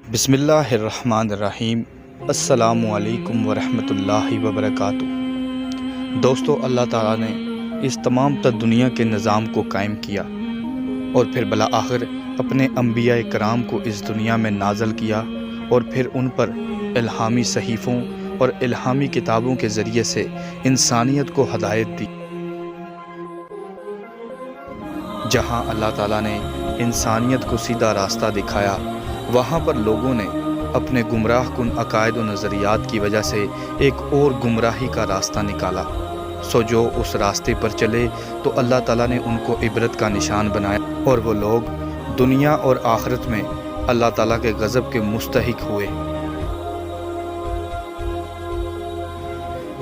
بسم اللہ الرحمن الرحیم۔ السلام علیکم ورحمۃ اللہ وبرکاتہ۔ دوستو، اللہ تعالیٰ نے اس تمام تر دنیا کے نظام کو قائم کیا اور پھر بالآخر اپنے انبیاء کرام کو اس دنیا میں نازل کیا اور پھر ان پر الہامی صحیفوں اور الہامی کتابوں کے ذریعے سے انسانیت کو ہدایت دی۔ جہاں اللہ تعالیٰ نے انسانیت کو سیدھا راستہ دکھایا، وہاں پر لوگوں نے اپنے گمراہ کن عقائد و نظریات کی وجہ سے ایک اور گمراہی کا راستہ نکالا۔ جو اس راستے پر چلے تو اللہ تعالیٰ نے ان کو عبرت کا نشان بنایا، اور وہ لوگ دنیا اور آخرت میں اللہ تعالیٰ کے غضب کے مستحق ہوئے۔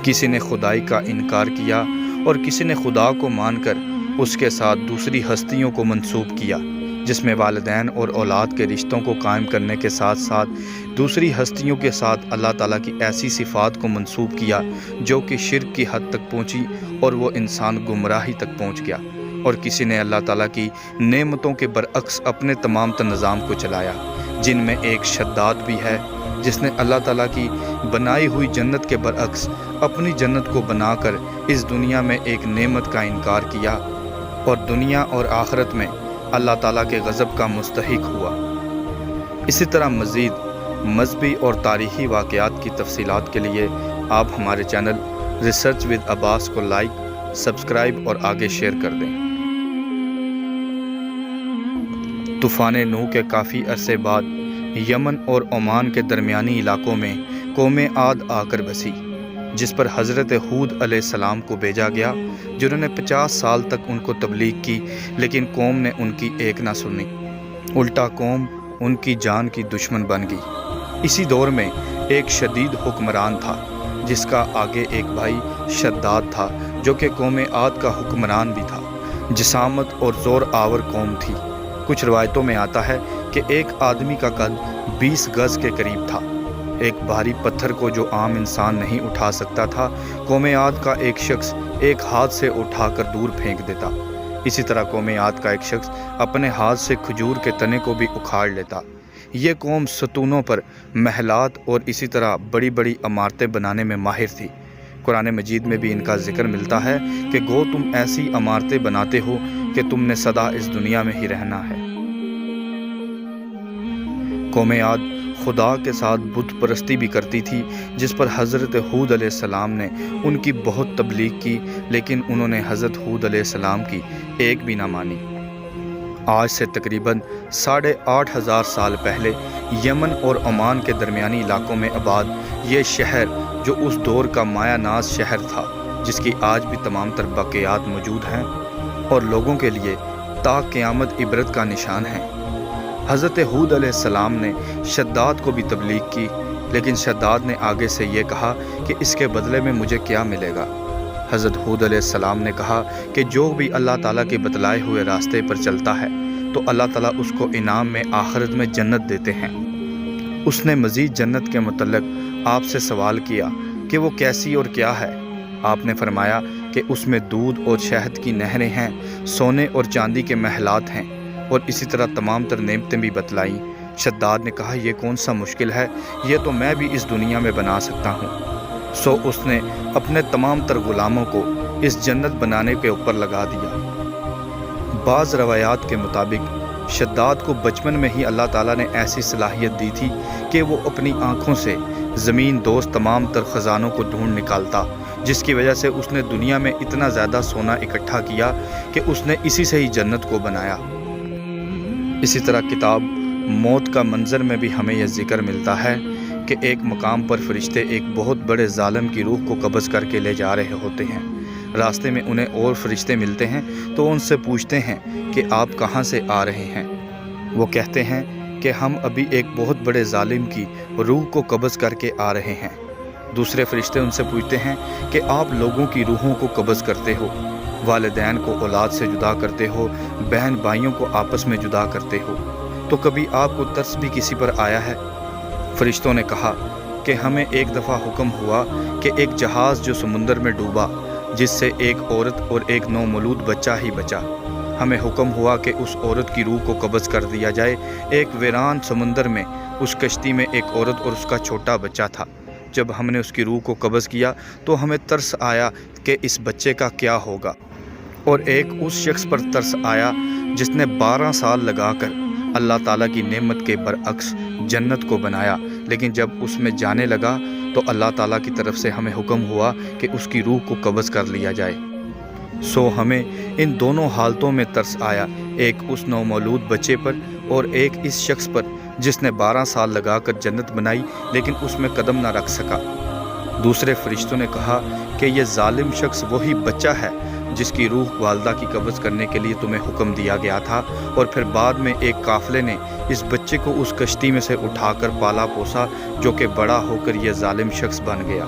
کسی نے خدائی کا انکار کیا اور کسی نے خدا کو مان کر اس کے ساتھ دوسری ہستیوں کو منسوب کیا، جس میں والدین اور اولاد کے رشتوں کو قائم کرنے کے ساتھ ساتھ دوسری ہستیوں کے ساتھ اللہ تعالیٰ کی ایسی صفات کو منسوب کیا جو کہ شرک کی حد تک پہنچی اور وہ انسان گمراہی تک پہنچ گیا۔ اور کسی نے اللہ تعالیٰ کی نعمتوں کے برعکس اپنے تمام تر نظام کو چلایا، جن میں ایک شداد بھی ہے جس نے اللہ تعالیٰ کی بنائی ہوئی جنت کے برعکس اپنی جنت کو بنا کر اس دنیا میں ایک نعمت کا انکار کیا اور دنیا اور آخرت میں اللہ تعالیٰ کے غضب کا مستحق ہوا۔ اسی طرح مزید مذہبی اور تاریخی واقعات کی تفصیلات کے لیے آپ ہمارے چینل ریسرچ ود عباس کو لائک، سبسکرائب اور آگے شیئر کر دیں۔ طوفان نوح کے کافی عرصے بعد یمن اور عمان کے درمیانی علاقوں میں قوم عاد آ کر بسی، جس پر حضرت ہود علیہ السلام کو بھیجا گیا، جنہوں نے 50 سال تک ان کو تبلیغ کی، لیکن قوم نے ان کی ایک نہ سنی۔ الٹا قوم ان کی جان کی دشمن بن گئی۔ اسی دور میں ایک شدید حکمران تھا جس کا آگے ایک بھائی شداد تھا، جو کہ قوم عاد کا حکمران بھی تھا۔ جسامت اور زور آور قوم تھی۔ کچھ روایتوں میں آتا ہے کہ ایک آدمی کا قد 20 گز کے قریب تھا۔ ایک بھاری پتھر کو جو عام انسان نہیں اٹھا سکتا تھا، قوم عاد کا ایک شخص ایک ہاتھ سے اٹھا کر دور پھینک دیتا۔ اسی طرح قوم عاد کا ایک شخص اپنے ہاتھ سے کھجور کے تنے کو بھی اکھاڑ لیتا۔ یہ قوم ستونوں پر محلات اور اسی طرح بڑی بڑی عمارتیں بنانے میں ماہر تھی۔ قرآن مجید میں بھی ان کا ذکر ملتا ہے کہ گو تم ایسی عمارتیں بناتے ہو کہ تم نے سدا اس دنیا میں ہی رہنا ہے۔ قوم عاد خدا کے ساتھ بت پرستی بھی کرتی تھی، جس پر حضرت ہود علیہ السلام نے ان کی بہت تبلیغ کی، لیکن انہوں نے حضرت ہود علیہ السلام کی ایک بھی نہ مانی۔ آج سے تقریباً 8500 سال پہلے یمن اور عمان کے درمیانی علاقوں میں آباد یہ شہر، جو اس دور کا مایہ ناز شہر تھا، جس کی آج بھی تمام تر باقیات موجود ہیں اور لوگوں کے لیے تا قیامت عبرت کا نشان ہے۔ حضرت ہود علیہ السلام نے شداد کو بھی تبلیغ کی، لیکن شداد نے آگے سے یہ کہا کہ اس کے بدلے میں مجھے کیا ملے گا۔ حضرت ہود علیہ السلام نے کہا کہ جو بھی اللہ تعالیٰ کے بتلائے ہوئے راستے پر چلتا ہے تو اللہ تعالیٰ اس کو انعام میں آخرت میں جنت دیتے ہیں۔ اس نے مزید جنت کے متعلق آپ سے سوال کیا کہ وہ کیسی اور کیا ہے۔ آپ نے فرمایا کہ اس میں دودھ اور شہد کی نہریں ہیں، سونے اور چاندی کے محلات ہیں، اور اسی طرح تمام تر نعمتیں بھی بتلائیں۔ شداد نے کہا یہ کون سا مشکل ہے، یہ تو میں بھی اس دنیا میں بنا سکتا ہوں۔ اس نے اپنے تمام تر غلاموں کو اس جنت بنانے کے اوپر لگا دیا۔ بعض روایات کے مطابق شداد کو بچپن میں ہی اللہ تعالیٰ نے ایسی صلاحیت دی تھی کہ وہ اپنی آنکھوں سے زمین دوست تمام تر خزانوں کو ڈھونڈ نکالتا، جس کی وجہ سے اس نے دنیا میں اتنا زیادہ سونا اکٹھا کیا کہ اس نے اسی سے ہی جنت کو بنایا۔ اسی طرح کتاب موت کا منظر میں بھی ہمیں یہ ذکر ملتا ہے کہ ایک مقام پر فرشتے ایک بہت بڑے ظالم کی روح کو قبض کر کے لے جا رہے ہوتے ہیں۔ راستے میں انہیں اور فرشتے ملتے ہیں تو ان سے پوچھتے ہیں کہ آپ کہاں سے آ رہے ہیں۔ وہ کہتے ہیں کہ ہم ابھی ایک بہت بڑے ظالم کی روح کو قبض کر کے آ رہے ہیں۔ دوسرے فرشتے ان سے پوچھتے ہیں کہ آپ لوگوں کی روحوں کو قبض کرتے ہو، والدین کو اولاد سے جدا کرتے ہو، بہن بھائیوں کو آپس میں جدا کرتے ہو، تو کبھی آپ کو ترس بھی کسی پر آیا ہے؟ فرشتوں نے کہا کہ ہمیں ایک دفعہ حکم ہوا کہ ایک جہاز جو سمندر میں ڈوبا، جس سے ایک عورت اور ایک نومولود بچہ ہی بچا، ہمیں حکم ہوا کہ اس عورت کی روح کو قبض کر دیا جائے۔ ایک ویران سمندر میں اس کشتی میں ایک عورت اور اس کا چھوٹا بچہ تھا۔ جب ہم نے اس کی روح کو قبض کیا تو ہمیں ترس آیا کہ اس بچے کا کیا ہوگا، اور ایک اس شخص پر ترس آیا جس نے 12 سال لگا کر اللہ تعالیٰ کی نعمت کے برعکس جنت کو بنایا، لیکن جب اس میں جانے لگا تو اللہ تعالیٰ کی طرف سے ہمیں حکم ہوا کہ اس کی روح کو قبض کر لیا جائے۔ سو ہمیں ان دونوں حالتوں میں ترس آیا، ایک اس نومولود بچے پر اور ایک اس شخص پر جس نے 12 سال لگا کر جنت بنائی لیکن اس میں قدم نہ رکھ سکا۔ دوسرے فرشتوں نے کہا کہ یہ ظالم شخص وہی بچہ ہے جس کی روح والدہ کی قبض کرنے کے لیے تمہیں حکم دیا گیا تھا، اور پھر بعد میں ایک قافلے نے اس بچے کو اس کشتی میں سے اٹھا کر پالا پوسا جو کہ بڑا ہو کر یہ ظالم شخص بن گیا۔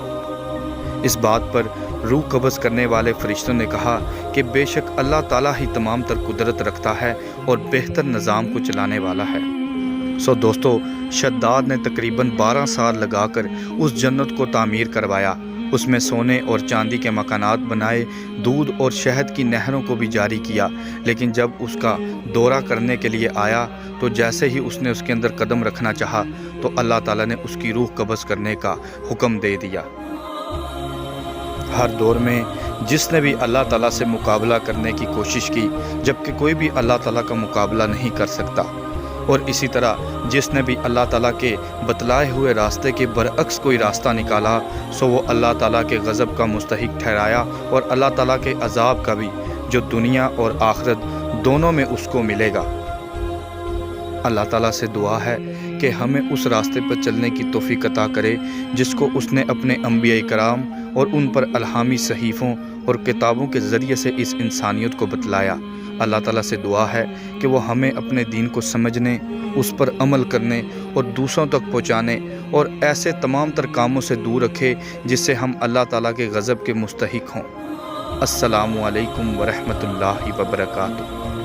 اس بات پر روح قبض کرنے والے فرشتوں نے کہا کہ بے شک اللہ تعالیٰ ہی تمام تر قدرت رکھتا ہے اور بہتر نظام کو چلانے والا ہے۔ سو دوستو، شداد نے تقریباً 12 سال لگا کر اس جنت کو تعمیر کروایا، اس میں سونے اور چاندی کے مکانات بنائے، دودھ اور شہد کی نہروں کو بھی جاری کیا، لیکن جب اس کا دورہ کرنے کے لیے آیا تو جیسے ہی اس نے اس کے اندر قدم رکھنا چاہا تو اللہ تعالیٰ نے اس کی روح قبض کرنے کا حکم دے دیا۔ ہر دور میں جس نے بھی اللہ تعالیٰ سے مقابلہ کرنے کی کوشش کی، جبکہ کوئی بھی اللہ تعالیٰ کا مقابلہ نہیں کر سکتا، اور اسی طرح جس نے بھی اللہ تعالیٰ کے بتلائے ہوئے راستے کے برعکس کوئی راستہ نکالا سو وہ اللہ تعالیٰ کے غضب کا مستحق ٹھہرایا، اور اللہ تعالیٰ کے عذاب کا بھی، جو دنیا اور آخرت دونوں میں اس کو ملے گا۔ اللہ تعالیٰ سے دعا ہے کہ ہمیں اس راستے پر چلنے کی توفیق عطا کرے جس کو اس نے اپنے انبیاء کرام اور ان پر الہامی صحیفوں اور کتابوں کے ذریعے سے اس انسانیت کو بتلایا۔ اللہ تعالیٰ سے دعا ہے کہ وہ ہمیں اپنے دین کو سمجھنے، اس پر عمل کرنے اور دوسروں تک پہنچانے اور ایسے تمام تر کاموں سے دور رکھے جس سے ہم اللہ تعالیٰ کے غضب کے مستحق ہوں۔ السلام علیکم ورحمۃ اللہ وبرکاتہ۔